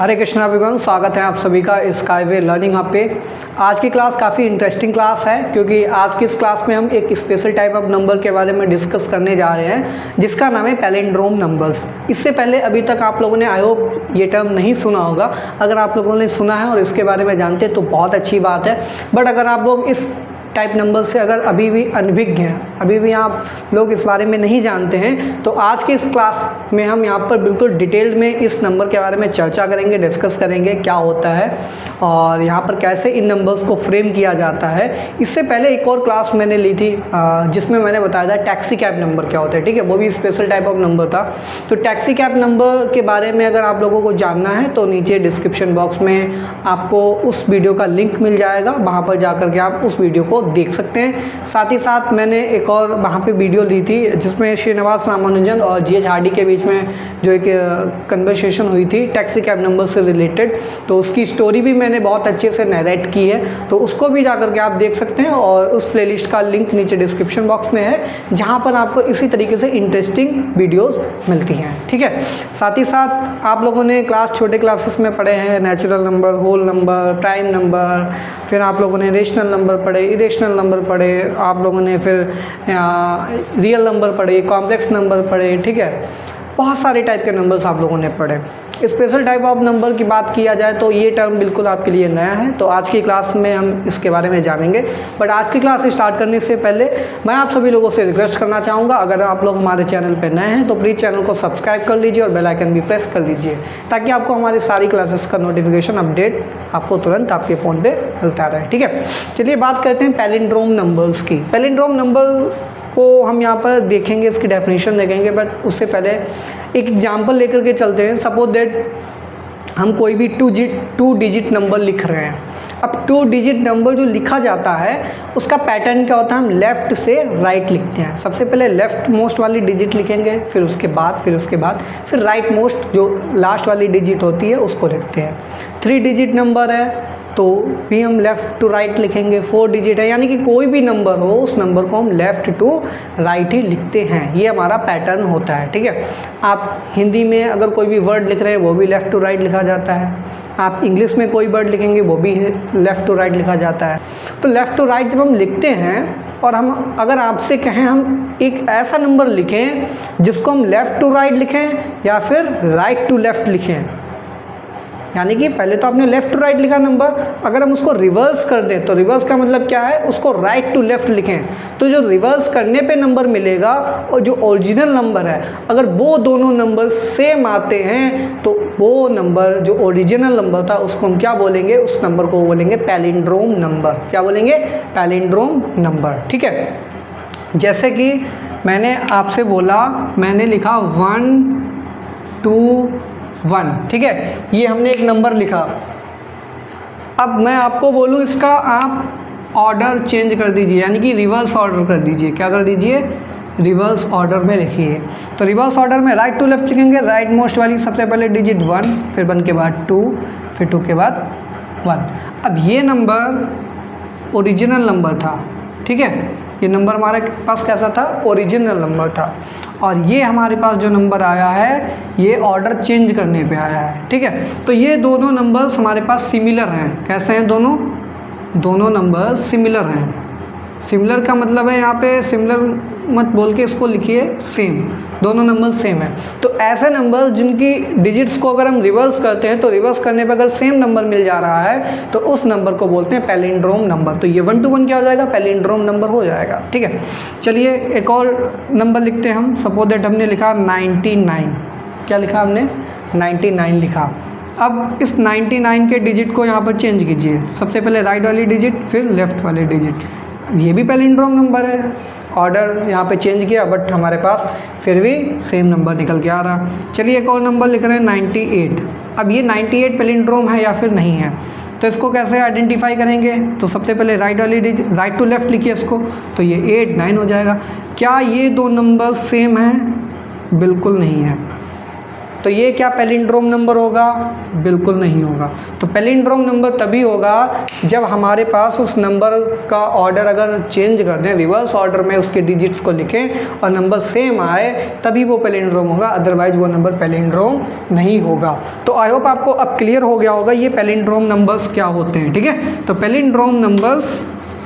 हरे Krishna everyone, स्वागत है आप सभी का स्काईवे लर्निंग हब पे। आज की क्लास काफ़ी इंटरेस्टिंग क्लास है क्योंकि आज की इस क्लास में हम एक स्पेशल टाइप ऑफ नंबर के बारे में डिस्कस करने जा रहे हैं जिसका नाम है पैलिंड्रोम नंबर्स। इससे पहले अभी तक आप लोगों ने आई होप ये टर्म नहीं सुना होगा। अगर आप लोगों ने सुना है और इसके बारे में जानते हैं तो बहुत अच्छी बात है, बट अगर आप लोग इस टाइप नंबर से अगर अभी भी अनभिज्ञ हैं, अभी भी आप लोग इस बारे में नहीं जानते हैं, तो आज की इस क्लास में हम यहाँ पर बिल्कुल डिटेल्ड में इस नंबर के बारे में चर्चा करेंगे, डिस्कस करेंगे क्या होता है और यहाँ पर कैसे इन नंबर्स को फ्रेम किया जाता है। इससे पहले एक और क्लास मैंने ली थी जिसमें मैंने बताया था टैक्सी कैब नंबर क्या होता है, ठीक है, वो भी स्पेशल टाइप ऑफ नंबर था। तो टैक्सी कैब नंबर के बारे में अगर आप लोगों को जानना है तो नीचे डिस्क्रिप्शन बॉक्स में आपको उस वीडियो का लिंक मिल जाएगा, वहाँ पर जा कर के आप उस वीडियो को देख सकते हैं। साथ ही साथ मैंने एक और वहाँ पे वीडियो ली थी जिसमें श्रीनिवास रामानुजन और जीएच हार्डी के बीच में जो एक कन्वर्सेशन हुई थी टैक्सी कैब नंबर से रिलेटेड, तो उसकी स्टोरी भी मैंने बहुत अच्छे से नरेट की है, तो उसको भी जा कर के आप देख सकते हैं और उस प्लेलिस्ट का लिंक नीचे डिस्क्रिप्शन बॉक्स में है जहाँ पर आपको इसी तरीके से इंटरेस्टिंग वीडियोज़ मिलती हैं, ठीक है। साथ ही साथ आप लोगों ने छोटे क्लासेस में पढ़े हैं natural number, whole number, prime number, फिर आप लोगों ने रेशनल नंबर पढ़े, इरेशनल नंबर पढ़े, आप लोगों ने फिर रियल नंबर पढ़े, कॉम्प्लेक्स नंबर पढ़े, ठीक है। बहुत सारे टाइप के नंबर्स आप लोगों ने पढ़े। स्पेशल टाइप ऑफ नंबर की बात किया जाए तो ये टर्म बिल्कुल आपके लिए नया है, तो आज की क्लास में हम इसके बारे में जानेंगे। बट आज की क्लास स्टार्ट करने से पहले मैं आप सभी लोगों से रिक्वेस्ट करना चाहूँगा, अगर आप लोग हमारे चैनल पर नए हैं तो प्लीज़ चैनल को सब्सक्राइब कर लीजिए और बेल आइकन भी प्रेस कर लीजिए ताकि आपको हमारी सारी क्लासेस का नोटिफिकेशन अपडेट आपको तुरंत आपके फ़ोन पर मिलता रहे, ठीक है। चलिए बात करते हैं पैलिंड्रोम नंबर्स की। पैलिंड्रोम नंबर को हम यहाँ पर देखेंगे, इसकी डेफिनेशन देखेंगे, बट उससे पहले एक एग्जांपल लेकर के चलते हैं। सपोज दैट हम कोई भी टू डिजिट नंबर लिख रहे हैं। अब 2 डिजिट नंबर जो लिखा जाता है उसका पैटर्न क्या होता है, हम लेफ़्ट से राइट लिखते हैं। सबसे पहले लेफ़्ट मोस्ट वाली डिजिट लिखेंगे, फिर उसके बाद फिर राइट मोस्ट जो लास्ट वाली डिजिट होती है उसको लिखते हैं। 3 डिजिट नंबर है तो भी हम लेफ़्ट टू राइट लिखेंगे। 4 डिजिट है यानी कि कोई भी नंबर हो उस नंबर को हम लेफ़्ट टू राइट ही लिखते हैं, ये हमारा पैटर्न होता है, ठीक है। आप हिंदी में अगर कोई भी वर्ड लिख रहे हैं वो भी लेफ़्ट टू राइट लिखा जाता है। आप इंग्लिश में कोई वर्ड लिखेंगे वो भी लेफ़्ट टू राइट लिखा जाता है। तो लेफ़्ट टू राइट जब हम लिखते हैं और हम अगर आपसे कहें हम एक ऐसा नंबर लिखें जिसको हम लेफ़्ट टू राइट लिखें या फिर राइट टू लेफ़्ट लिखें, यानी कि पहले तो आपने लेफ़्ट टू राइट लिखा नंबर, अगर हम उसको रिवर्स कर दें तो रिवर्स का मतलब क्या है, उसको राइट टू लेफ़्ट लिखें तो जो रिवर्स करने पे नंबर मिलेगा और जो ओरिजिनल नंबर है अगर वो दोनों नंबर सेम आते हैं तो वो नंबर जो ओरिजिनल नंबर था उसको हम क्या बोलेंगे, उस नंबर को बोलेंगे पैलिंड्रोम नंबर। क्या बोलेंगे, पैलिंड्रोम नंबर, ठीक है। जैसे कि मैंने आपसे बोला, मैंने लिखा 1 2 1, ठीक है, ये हमने एक नंबर लिखा। अब मैं आपको बोलूँ इसका आप ऑर्डर चेंज कर दीजिए, यानी कि रिवर्स ऑर्डर कर दीजिए। क्या कर दीजिए, रिवर्स ऑर्डर में लिखिए। तो रिवर्स ऑर्डर में राइट टू लेफ्ट लिखेंगे। राइट मोस्ट वाली सबसे पहले डिजिट 1, फिर 1 के बाद 2, फिर 2 के बाद 1। अब ये नंबर ओरिजिनल नंबर था, ठीक है, ये नंबर हमारे पास कैसा था, ओरिजिनल नंबर था। और ये हमारे पास जो नंबर आया है ये ऑर्डर चेंज करने पे आया है, ठीक है। तो ये दोनों नंबर्स हमारे पास सिमिलर हैं। कैसे हैं दोनों नंबर्स सिमिलर हैं। सिमिलर का मतलब है यहाँ पे सिमिलर मत बोल के इसको लिखिए सेम, दोनों नंबर सेम है। तो ऐसे नंबर जिनकी डिजिट्स को अगर हम रिवर्स करते हैं तो रिवर्स करने पे अगर सेम नंबर मिल जा रहा है तो उस नंबर को बोलते हैं पैलिंड्रोम नंबर। तो ये 1 to 1 क्या हो जाएगा, पैलिंड्रोम नंबर हो जाएगा, ठीक है। चलिए एक और नंबर लिखते हैं हम। सपोज दैट हमने लिखा 99। क्या लिखा हमने, 99 लिखा। अब इस 99 के डिजिट को यहाँ पर चेंज कीजिए। सबसे पहले राइट वाली डिजिट फिर लेफ़्ट वाली डिजिट, ये भी पैलिंड्रोम नंबर है। ऑर्डर यहाँ पे चेंज किया बट हमारे पास फिर भी सेम नंबर निकल के आ रहा। चलिए एक और नंबर लिख रहे हैं 98। अब ये 98 पैलिंड्रोम है या फिर नहीं है, तो इसको कैसे आइडेंटिफाई करेंगे, तो सबसे पहले राइट वाली डिजिट राइट टू लेफ़्ट लिखिए इसको, तो ये 8 9 हो जाएगा। क्या ये दो नंबर सेम हैं, बिल्कुल नहीं है। तो ये क्या पैलिंड्रोम नंबर होगा? बिल्कुल नहीं होगा। तो पैलिंड्रोम नंबर तभी होगा जब हमारे पास उस नंबर का ऑर्डर अगर चेंज कर दें, रिवर्स ऑर्डर में उसके डिजिट्स को लिखें और नंबर सेम आए, तभी वो पैलिंड्रोम होगा, अदरवाइज वो नंबर पैलिंड्रोम नहीं होगा। तो आई होप आपको अब क्लियर हो गया होगा ये पैलिंड्रोम नंबर्स क्या होते हैं। ठीक है, तो पैलिंड्रोम नंबर्स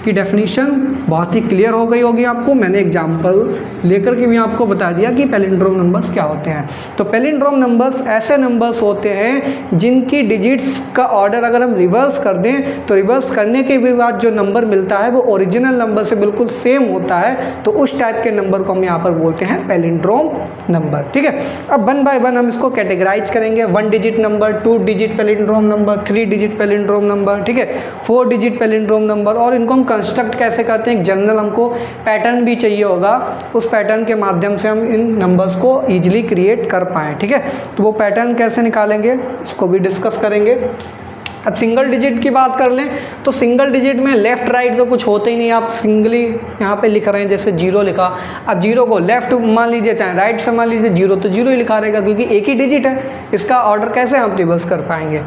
की डेफिनेशन बहुत ही क्लियर हो गई होगी आपको। मैंने एग्जांपल लेकर के भी आपको बता दिया कि पैलिंड्रोम नंबर्स क्या होते हैं। तो पैलिंड्रोम नंबर्स ऐसे नंबर्स होते हैं जिनकी डिजिट्स का ऑर्डर अगर हम रिवर्स कर दें तो रिवर्स करने के भी बाद जो नंबर मिलता है वो ओरिजिनल नंबर से बिल्कुल सेम होता है, तो उस टाइप के नंबर को हम यहाँ पर बोलते हैं पैलिंड्रोम नंबर। ठीक है, अब वन बाय वन हम इसको कैटेगराइज करेंगे। 1 digit number, 2 digit palindrome number, 3 digit palindrome number, ठीक है, 4 डिजिट पैलिंड्रोम नंबर, और इनको हम कंस्ट्रक्ट कैसे करते हैं। एक जनरल हमको पैटर्न भी चाहिए होगा, उस पैटर्न के माध्यम से हम इन नंबर्स को ईजिली क्रिएट कर पाएँ। ठीक है, तो वो पैटर्न कैसे निकालेंगे इसको भी डिस्कस करेंगे। अब सिंगल डिजिट की बात कर लें तो सिंगल डिजिट में लेफ़्ट राइट तो कुछ होते ही नहीं, आप सिंगली यहाँ पे लिख रहे हैं, जैसे 0 लिखा, अब 0 को लेफ़्ट मान लीजिए चाहे राइट से मान लीजिए, 0 तो 0 ही लिखा रहेगा क्योंकि एक ही डिजिट है, इसका ऑर्डर कैसे हम रिवर्स कर पाएंगे।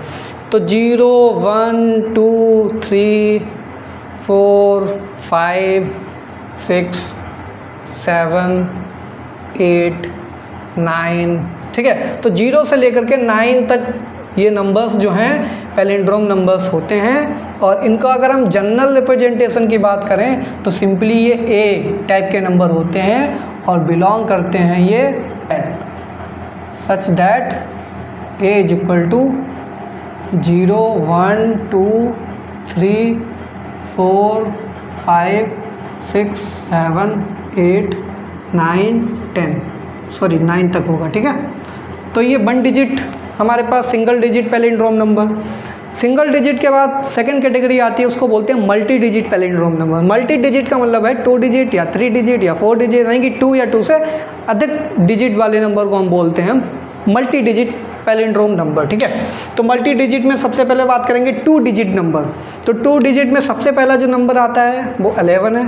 तो 0 1 2 3 4 5 6 7 8 9, ठीक है, तो 0 से लेकर के 9 तक ये नंबर्स जो हैं पैलिंड्रोम नंबर्स होते हैं। और इनका अगर हम जनरल रिप्रेजेंटेशन की बात करें तो सिंपली ये ए टाइप के नंबर होते हैं और बिलोंग करते हैं ये such that A is equal to 0 1 2 3 4 5 6 7 8 9 10, sorry 9 तक होगा। ठीक है, तो ये 1 डिजिट हमारे पास single digit palindrome number. Single digit के बाद सेकंड कैटेगरी आती है, उसको बोलते हैं multi digit palindrome number. Multi digit का मतलब है 2 डिजिट या 3 डिजिट या 4 डिजिट, यानी कि 2 या 2 से अधिक डिजिट वाले नंबर को हम बोलते हैं मल्टी डिजिट पैलिंड्रोम नंबर। ठीक है, तो मल्टी डिजिट में सबसे पहले बात करेंगे 2 डिजिट नंबर। तो 2 डिजिट में सबसे पहला जो नंबर आता है वो 11 है।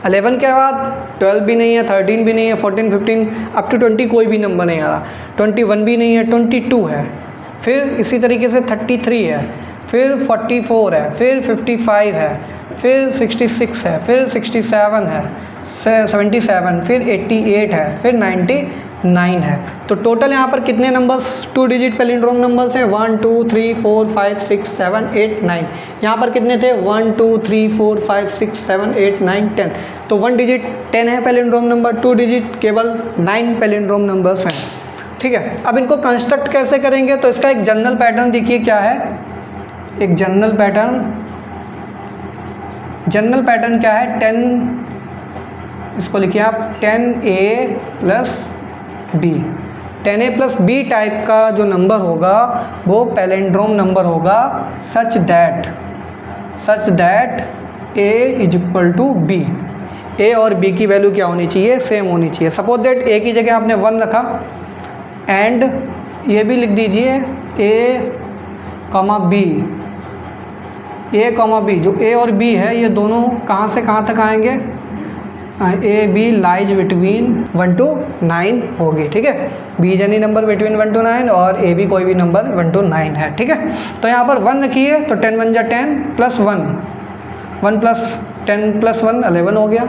11 के बाद 12 भी नहीं है, 13 भी नहीं है, 14 15 अप टू 20 कोई भी नंबर नहीं आ रहा, 21 भी नहीं है, 22 है, फिर इसी तरीके से 33 है, फिर 44 है, फिर 55 है, फिर 66 है, फिर 67 है, 77, फिर 88 है, फिर 99 है। तो टोटल यहाँ पर कितने नंबर्स 2 डिजिट पैलिंड्रोम नंबर्स हैं 1 2 3 4 5 6 7 8 9। यहाँ पर कितने थे 1 2 3 4 5 6 7 8 9 10। तो 1 डिजिट 10 है पैलिंड्रोम नंबर, 2 डिजिट केवल 9 पैलिंड्रोम नंबर्स हैं। ठीक है, अब इनको कंस्ट्रक्ट कैसे करेंगे तो इसका एक जनरल पैटर्न देखिए क्या है। एक जनरल पैटर्न क्या है 10, इसको लिखिए आप 10a plus B. 10a plus B type का जो नंबर होगा वो पैलिंड्रोम नंबर होगा such that a is equal to B. a और b की वैल्यू क्या होनी चाहिए, सेम होनी चाहिए। सपोज दैट a की जगह आपने 1 रखा एंड ये भी लिख दीजिए a कॉमा बी। जो a और b है ये दोनों कहाँ से कहाँ तक आएंगे, A B lies between 1 to 9 होगी। ठीक है, B is any number between 1 to 9 और ए बी कोई भी नंबर 1 to 9 है। ठीक है, तो यहाँ पर 1 रखिए तो 10 1 जा 10 प्लस 1 प्लस 10 प्लस 1 11 हो गया।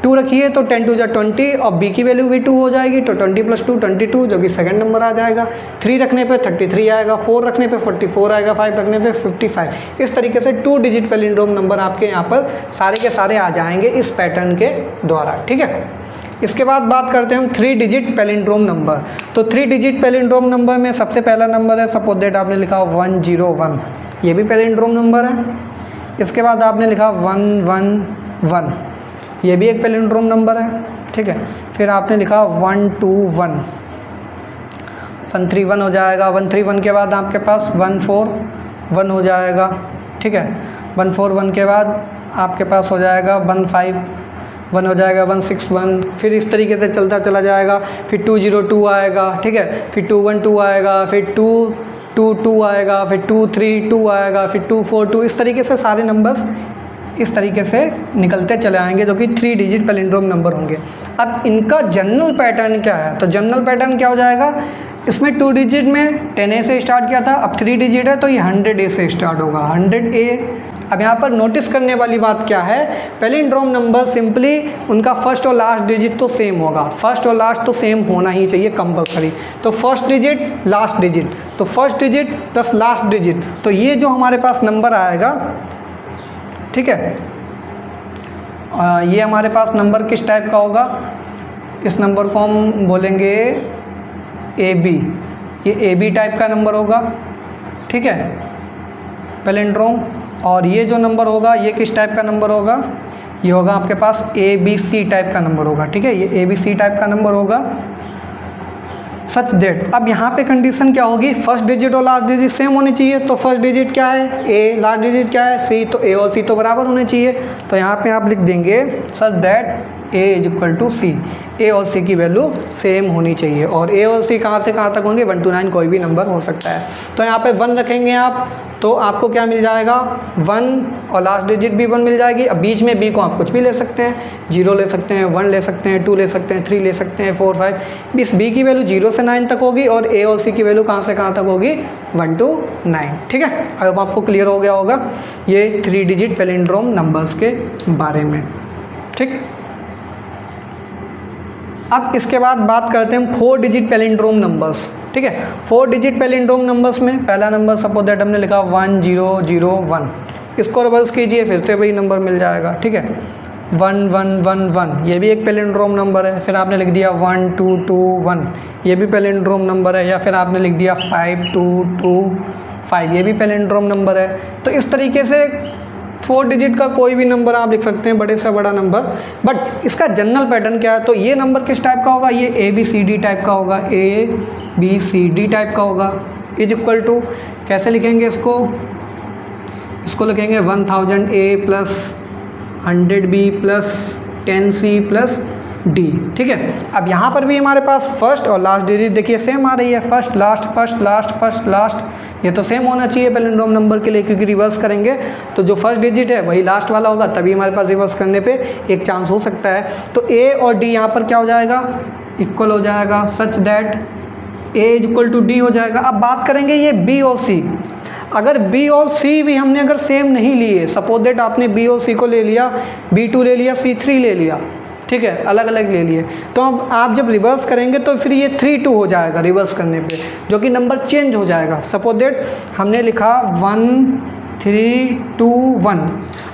2 रखिए तो 10 2 जा 20 और बी की वैल्यू भी 2 हो जाएगी, तो 20 प्लस 2 22 जो कि सेकंड नंबर आ जाएगा। 3 रखने पे 33 आएगा, 4 रखने पे 44 आएगा, 5 रखने पे 55। इस तरीके से 2 डिजिट पैलिंड्रोम नंबर आपके यहाँ पर सारे के सारे आ जाएंगे इस पैटर्न के द्वारा। ठीक है, इसके बाद बात करते हैं हम 3 डिजिट पैलिंड्रोम नंबर। तो 3 डिजिट पैलिंड्रोम नंबर में सबसे पहला नंबर है, सपोज दैट आपने लिखा 101, ये भी पैलिंड्रोम नंबर है। इसके बाद आपने लिखा 111, ये भी एक पैलिंड्रोम नंबर है। ठीक है, फिर आपने लिखा 121, 131 हो जाएगा। 131 के बाद आपके पास 141 हो जाएगा। ठीक है, 141 के बाद आपके पास हो जाएगा 151 हो जाएगा, 161, फिर इस तरीके से चलता चला जाएगा। फिर 202 आएगा। ठीक है, फिर 212 आएगा, फिर 222 आएगा, फिर 232 आएगा, फिर 242। इस तरीके से सारे नंबर्स इस तरीके से निकलते चले आएंगे जो कि 3 डिजिट पैलिंड्रोम नंबर होंगे। अब इनका जनरल पैटर्न क्या है, तो जनरल पैटर्न क्या हो जाएगा, इसमें 2 डिजिट में 10A से स्टार्ट किया था, अब 3 डिजिट है तो ये 100A से स्टार्ट होगा, 100A। अब यहाँ पर नोटिस करने वाली बात क्या है, पैलिंड्रोम नंबर सिंपली उनका फर्स्ट और लास्ट डिजिट तो सेम होगा, फर्स्ट और लास्ट तो सेम होना ही चाहिए कंपलसरी। तो फर्स्ट डिजिट लास्ट डिजिट, तो first digit plus last digit, तो ये जो हमारे पास नंबर आएगा, ठीक है, ये हमारे पास नंबर किस टाइप का होगा, इस नंबर को हम बोलेंगे AB, ये AB टाइप का नंबर होगा, ठीक है, पैलिंड्रोम। और ये जो नंबर होगा ये किस टाइप का नंबर होगा, ये होगा आपके पास ABC टाइप का नंबर होगा, ठीक है, ये ABC टाइप का नंबर होगा। सच दैट, अब यहाँ पे कंडीशन क्या होगी, फर्स्ट डिजिट और लास्ट डिजिट सेम होने चाहिए, तो फर्स्ट डिजिट क्या है A, लास्ट डिजिट क्या है C, तो A और C तो बराबर होने चाहिए। तो यहाँ पे आप लिख देंगे such that A is equal to C, A और C की वैल्यू सेम होनी चाहिए। और A और C कहाँ से कहाँ तक होंगे, 1 to 9 कोई भी नंबर हो सकता है। तो यहाँ पे 1 रखेंगे आप, तो आपको क्या मिल जाएगा 1, और लास्ट डिजिट भी 1 मिल जाएगी। अब बीच में B को आप कुछ भी ले सकते हैं, 0 ले सकते हैं, 1 ले सकते हैं, 2 ले सकते हैं, 3 ले सकते हैं, 4, 5। इस B की वैल्यू 0 से 9 तक होगी और A और C की वैल्यू कहाँ से कहाँ तक होगी, 1 to 9, ठीक है। अब आपको क्लियर हो गया होगा ये 3 डिजिट पैलिंड्रोम नंबर्स के बारे में, ठीक। अब इसके बाद बात करते हैं 4 डिजिट पैलिंड्रोम नंबर्स, ठीक है। 4 डिजिट पैलिंड्रोम नंबर्स में पहला नंबर सपोज दैट हमने लिखा 1001, इसको रिवर्स कीजिए फिर से वही नंबर मिल जाएगा, ठीक है, 1111, ये भी एक पैलिंड्रोम नंबर है। फिर आपने लिख दिया 1221, ये भी पैलिंड्रोम नंबर है। या फिर आपने लिख दिया 5225, ये भी पैलिंड्रोम नंबर है। तो इस तरीके से 4 डिजिट का कोई भी नंबर आप लिख सकते हैं, बड़े से बड़ा नंबर। बट इसका जनरल पैटर्न क्या है, तो ये नंबर किस टाइप का होगा, ये ABCD टाइप का होगा, ABCD टाइप का होगा। इज इक्वल टू कैसे लिखेंगे इसको लिखेंगे 1000A plus 100B plus 10C plus D, ठीक है। अब यहाँ पर भी हमारे पास फर्स्ट और लास्ट डिजिट देखिए सेम आ रही है, first last first last first last, ये तो सेम होना चाहिए पैलिंड्रोम नंबर के लिए, क्योंकि रिवर्स करेंगे तो जो फर्स्ट डिजिट है वही लास्ट वाला होगा, तभी हमारे पास रिवर्स करने पे एक चांस हो सकता है। तो A और D यहाँ पर क्या हो जाएगा, इक्वल हो जाएगा, such that A is equal to D हो जाएगा। अब बात करेंगे ये B और C, अगर B और C भी हमने अगर सेम नहीं लिए, सपोज दैट आपने B और C को ले लिया, B2 ले लिया, C3 ले लिया, ठीक है, अलग अलग ले लिए, तो अब आप जब रिवर्स करेंगे तो फिर ये 3-2 हो जाएगा रिवर्स करने पे, जो कि नंबर चेंज हो जाएगा। सपोज दैट हमने लिखा 1321,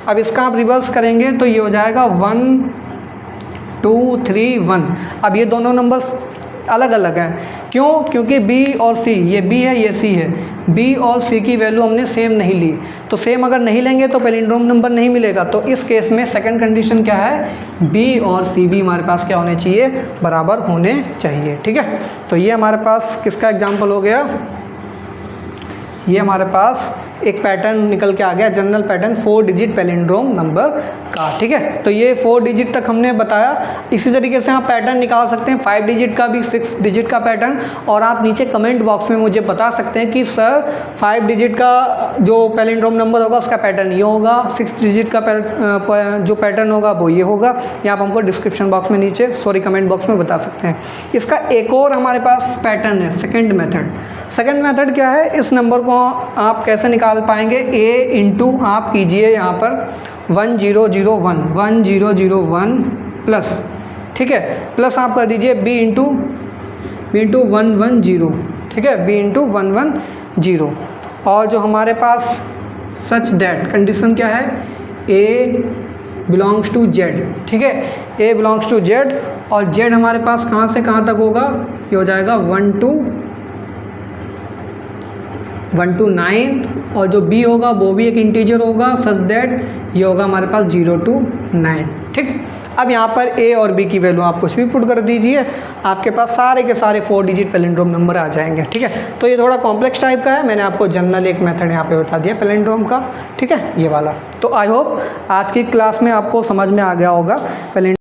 अब इसका आप रिवर्स करेंगे तो ये हो जाएगा 1231। अब ये दोनों नंबर्स अलग अलग हैं, क्यों, क्योंकि B और C, ये B है ये C है, B और C की वैल्यू हमने सेम नहीं ली। तो सेम अगर नहीं लेंगे तो पैलिंड्रोम नंबर नहीं मिलेगा। तो इस केस में सेकंड कंडीशन क्या है, B और C भी हमारे पास क्या होने चाहिए, बराबर होने चाहिए, ठीक है। तो ये हमारे पास किसका एग्जाम्पल हो गया, ये हमारे पास एक पैटर्न निकल के आ गया, general pattern 4 digit palindrome number का, ठीक है। तो ये 4 डिजिट तक हमने बताया। इसी तरीके से आप पैटर्न निकाल सकते हैं 5 डिजिट का भी, 6 डिजिट का पैटर्न। और आप नीचे कमेंट बॉक्स में मुझे बता सकते हैं कि सर 5 डिजिट का जो पैलिंड्रोम नंबर होगा उसका पैटर्न ये होगा, 6 डिजिट का जो पैटर्न होगा वो ये होगा। या आप हमको डिस्क्रिप्शन बॉक्स में नीचे कमेंट बॉक्स में बता सकते हैं। इसका एक और हमारे पास पैटर्न है, सेकेंड मेथड। सेकेंड मेथड क्या है, इस नंबर को आप कैसे निकाल पाएंगे, A इंटू आप कीजिए यहाँ पर 1001 प्लस, ठीक है, प्लस आप कर दीजिए B इंटू 110, ठीक है, B इंटू 110। और जो हमारे पास सच दैट कंडीशन क्या है, A बिलोंग्स टू Z, ठीक है, A बिलोंग्स टू Z। और Z हमारे पास कहाँ से कहाँ तक होगा, ये हो जाएगा 1 to 9। और जो B होगा वो भी एक इंटीजर होगा, सच दैट ये होगा हमारे पास 0 to 9, ठीक। अब यहाँ पर A और B की वैल्यू आप कुछ भी पुट कर दीजिए, आपके पास सारे के सारे 4 डिजिट पैलिंड्रोम नंबर आ जाएंगे, ठीक है। तो ये थोड़ा कॉम्प्लेक्स टाइप का है, मैंने आपको जनरल एक मेथड यहाँ पे बता दिया पैलिंड्रोम का, ठीक है, ये वाला। तो आई होप आज की क्लास में आपको समझ में आ गया होगा पैलिंड्रोम